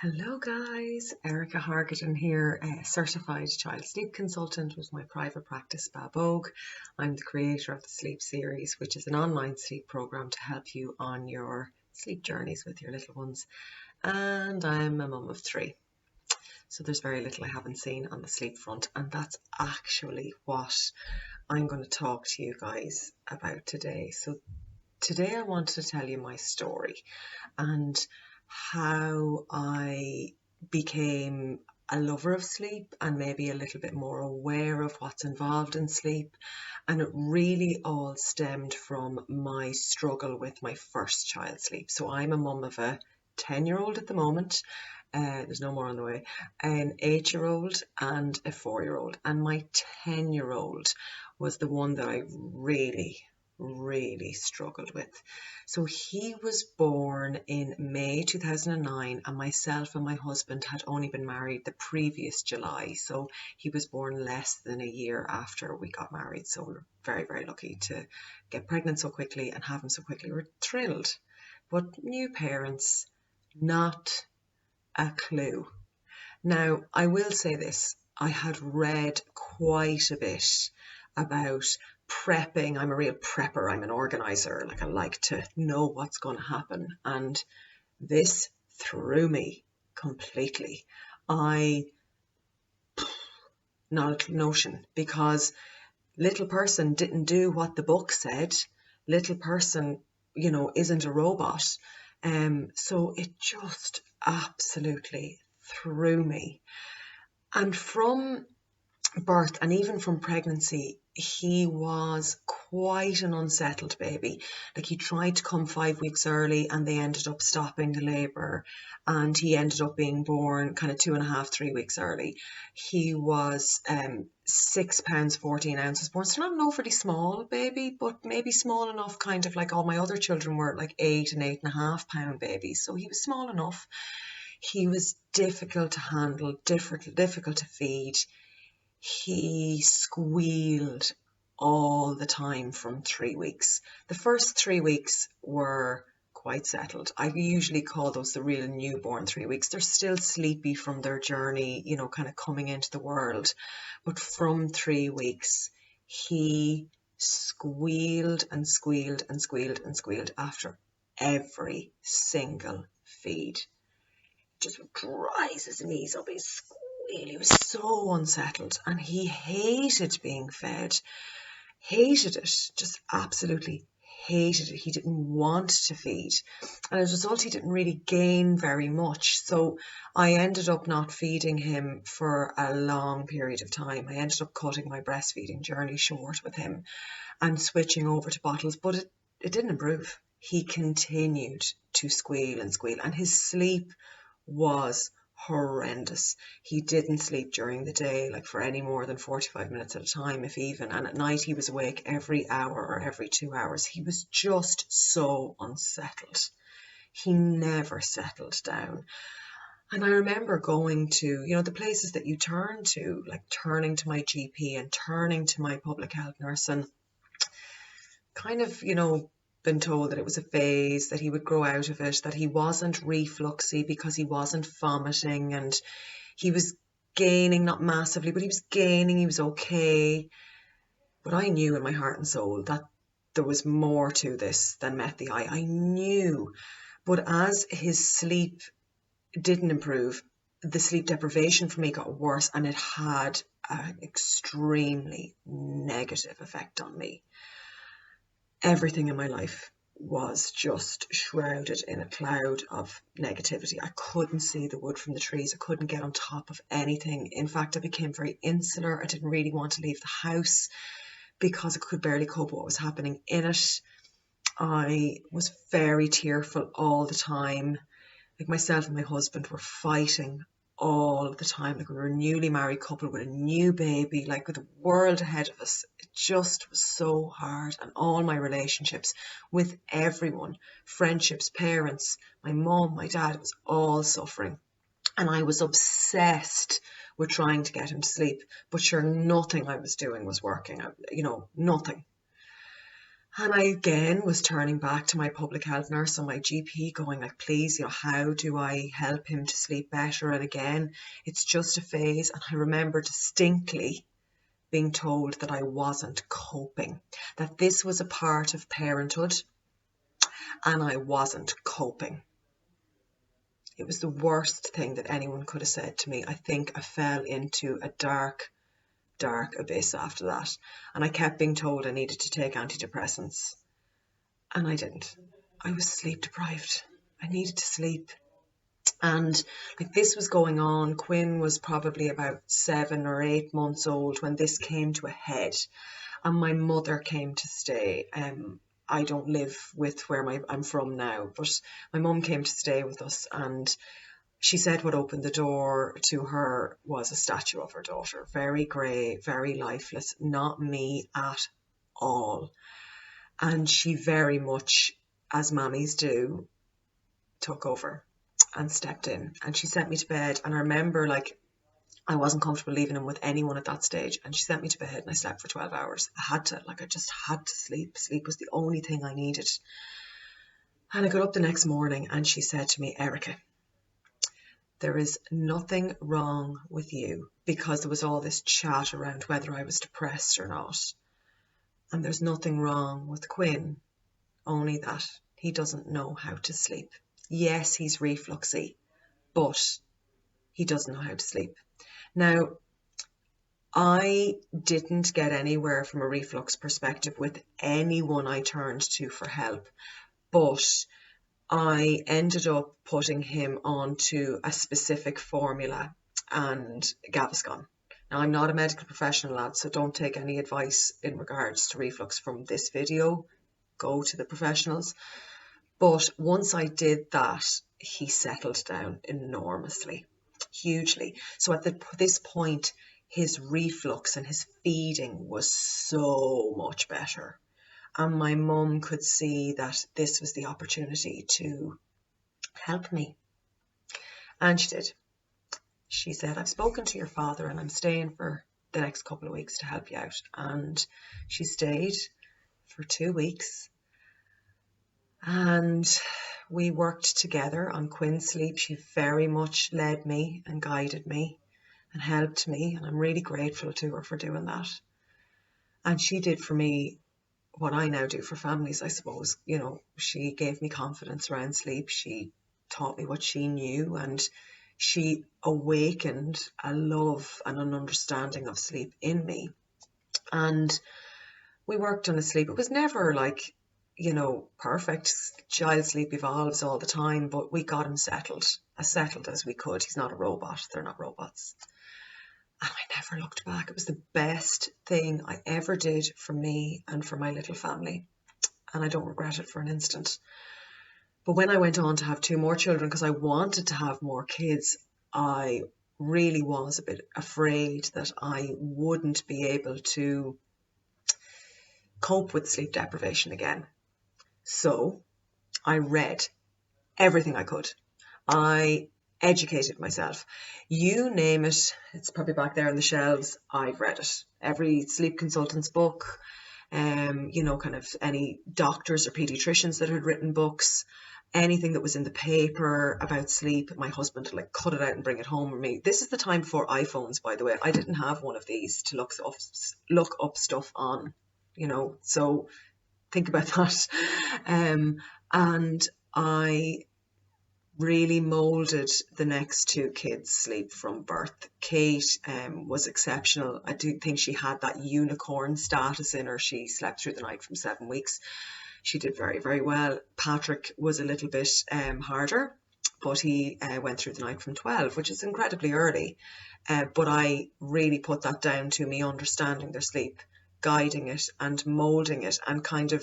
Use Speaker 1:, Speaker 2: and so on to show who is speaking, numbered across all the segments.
Speaker 1: Hello guys, Erica Hargaton here, a certified child sleep consultant with my private practice Babogue. I'm the creator of the Sleep Series, which is an online sleep program to help you on your sleep journeys with your little ones. And I'm a mum of three, so there's very little I haven't seen on the sleep front, and that's actually what I'm going to talk to you guys about today. So today I want to tell you my story and how I became a lover of sleep and maybe a little bit more aware of what's involved in sleep. And it really all stemmed from my struggle with my first child's sleep. So I'm a mum of a 10-year-old at the moment. There's no more on the way, an 8-year-old and a 4-year-old. And my 10-year-old was the one that I really struggled with. So he was born in May 2009, and myself and my husband had only been married the previous July. So he was born less than a year after we got married. So we were very lucky to get pregnant so quickly and have him so quickly. We're thrilled. But new parents, not a clue. Now, I will say this, I had read quite a bit about prepping. I'm a real prepper, I'm an organizer, like I like to know what's going to happen. And this threw me completely. Not a notion, because little person didn't do what the book said. Little person, isn't a robot. So it just absolutely threw me. And from birth and even from pregnancy, he was quite an unsettled baby. Like, he tried to come 5 weeks early and they ended up stopping the labour, and he ended up being born kind of 2.5, 3 weeks early. He was 6 pounds 14 ounces born, so not an overly small baby, but maybe small enough, kind of like all my other children were like 8 and 8.5 pound babies. So he was small enough. He was difficult to handle, difficult to feed. He squealed all the time from 3 weeks. The first 3 weeks were quite settled. I usually call those the real newborn 3 weeks. They're still sleepy from their journey, kind of coming into the world. But from 3 weeks, he squealed and squealed and squealed and squealed after every single feed. Just dries his knees up. He was so unsettled, and he hated being fed. Hated it, just absolutely hated it. He didn't want to feed, and as a result he didn't really gain very much. So I ended up not feeding him for a long period of time. I ended up cutting my breastfeeding journey short with him and switching over to bottles, but it didn't improve. He continued to squeal and squeal, and his sleep was horrendous. He didn't sleep during the day, like for any more than 45 minutes at a time, if even, and at night he was awake every hour or every 2 hours. He was just so unsettled. He never settled down. And I remember going to, the places that you turn to, like turning to my GP and turning to my public health nurse, and kind of, been told that it was a phase, that he would grow out of it, that he wasn't refluxy because he wasn't vomiting, and he was gaining, not massively, but he was gaining, he was okay. But I knew in my heart and soul that there was more to this than met the eye. I knew. But as his sleep didn't improve, the sleep deprivation for me got worse, and it had an extremely negative effect on me. Everything in my life was just shrouded in a cloud of negativity. I couldn't see the wood from the trees. I couldn't get on top of anything. In fact, I became very insular. I didn't really want to leave the house because I could barely cope with what was happening in it. I was very tearful all the time. Like, myself and my husband were fighting all the time. Like, we were a newly married couple with a new baby, like with the world ahead of us. It just was so hard. And all my relationships with everyone, friendships, parents, my mum, my dad, it was all suffering. And I was obsessed with trying to get him to sleep, but sure, nothing I was doing was working. Nothing. And I again was turning back to my public health nurse and my GP going like, please, how do I help him to sleep better? And again, it's just a phase. And I remember distinctly being told that I wasn't coping, that this was a part of parenthood and I wasn't coping. It was the worst thing that anyone could have said to me. I think I fell into a dark abyss after that. And I kept being told I needed to take antidepressants. And I didn't. I was sleep deprived. I needed to sleep. And like this was going on. Quinn was probably about 7 or 8 months old when this came to a head. And my mother came to stay. I don't live with where I'm from now, but my mum came to stay with us, and she said what opened the door to her was a statue of her daughter. Very grey, very lifeless, not me at all. And she very much, as mammies do, took over and stepped in. And she sent me to bed. And I remember I wasn't comfortable leaving him with anyone at that stage. And she sent me to bed and I slept for 12 hours. I just had to sleep. Sleep was the only thing I needed. And I got up the next morning and she said to me, Erica, there is nothing wrong with you, because there was all this chat around whether I was depressed or not. And there's nothing wrong with Quinn, only that he doesn't know how to sleep. Yes, he's refluxy, but he doesn't know how to sleep. Now, I didn't get anywhere from a reflux perspective with anyone I turned to for help, but I ended up putting him onto a specific formula and Gaviscon. Now, I'm not a medical professional, lads, so don't take any advice in regards to reflux from this video. Go to the professionals. But once I did that, he settled down enormously, hugely. So at this point, his reflux and his feeding was so much better. And my mum could see that this was the opportunity to help me. And she did. She said, I've spoken to your father and I'm staying for the next couple of weeks to help you out. And she stayed for 2 weeks. And we worked together on Quinn's sleep. She very much led me and guided me and helped me. And I'm really grateful to her for doing that. And she did for me what I now do for families, I suppose. She gave me confidence around sleep. She taught me what she knew, and she awakened a love and an understanding of sleep in me. And we worked on his sleep. It was never perfect. Child sleep evolves all the time, but we got him settled as we could. He's not a robot. They're not robots. And I never looked back. It was the best thing I ever did for me and for my little family. And I don't regret it for an instant. But when I went on to have 2 more children, because I wanted to have more kids, I really was a bit afraid that I wouldn't be able to cope with sleep deprivation again. So I read everything I could. I educated myself. You name it, it's probably back there on the shelves. I've read it. Every sleep consultant's book, kind of any doctors or pediatricians that had written books, anything that was in the paper about sleep. My husband would cut it out and bring it home with me. This is the time before iPhones, by the way. I didn't have one of these to look up stuff on, so think about that. And I really moulded the next 2 kids' sleep from birth. Kate was exceptional. I do think she had that unicorn status in her. She slept through the night from 7 weeks. She did very, very well. Patrick was a little bit harder, but he went through the night from 12, which is incredibly early. But I really put that down to me understanding their sleep, guiding it and moulding it, and kind of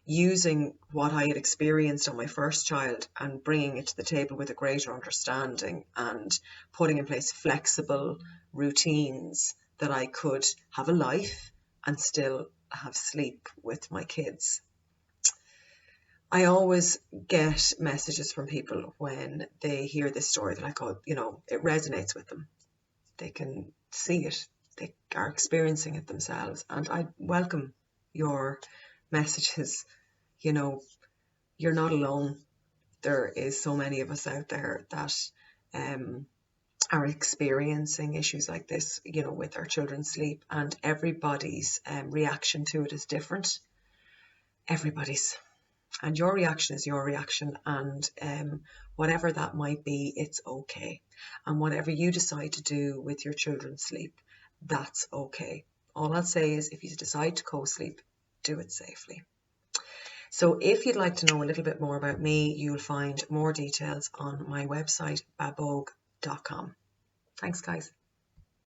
Speaker 1: using what I had experienced on my first child and bringing it to the table with a greater understanding and putting in place flexible routines that I could have a life and still have sleep with my kids. I always get messages from people when they hear this story that it resonates with them. They can see it. They are experiencing it themselves. And I welcome your messages, you know, you're not alone. There is so many of us out there that are experiencing issues like this, you know, with our children's sleep, and everybody's reaction to it is different. Everybody's. And your reaction is your reaction, and whatever that might be, it's okay. And whatever you decide to do with your children's sleep, that's okay. All I'll say is, if you decide to co-sleep, do it safely. So if you'd like to know a little bit more about me, you'll find more details on my website, babogue.com. Thanks, guys.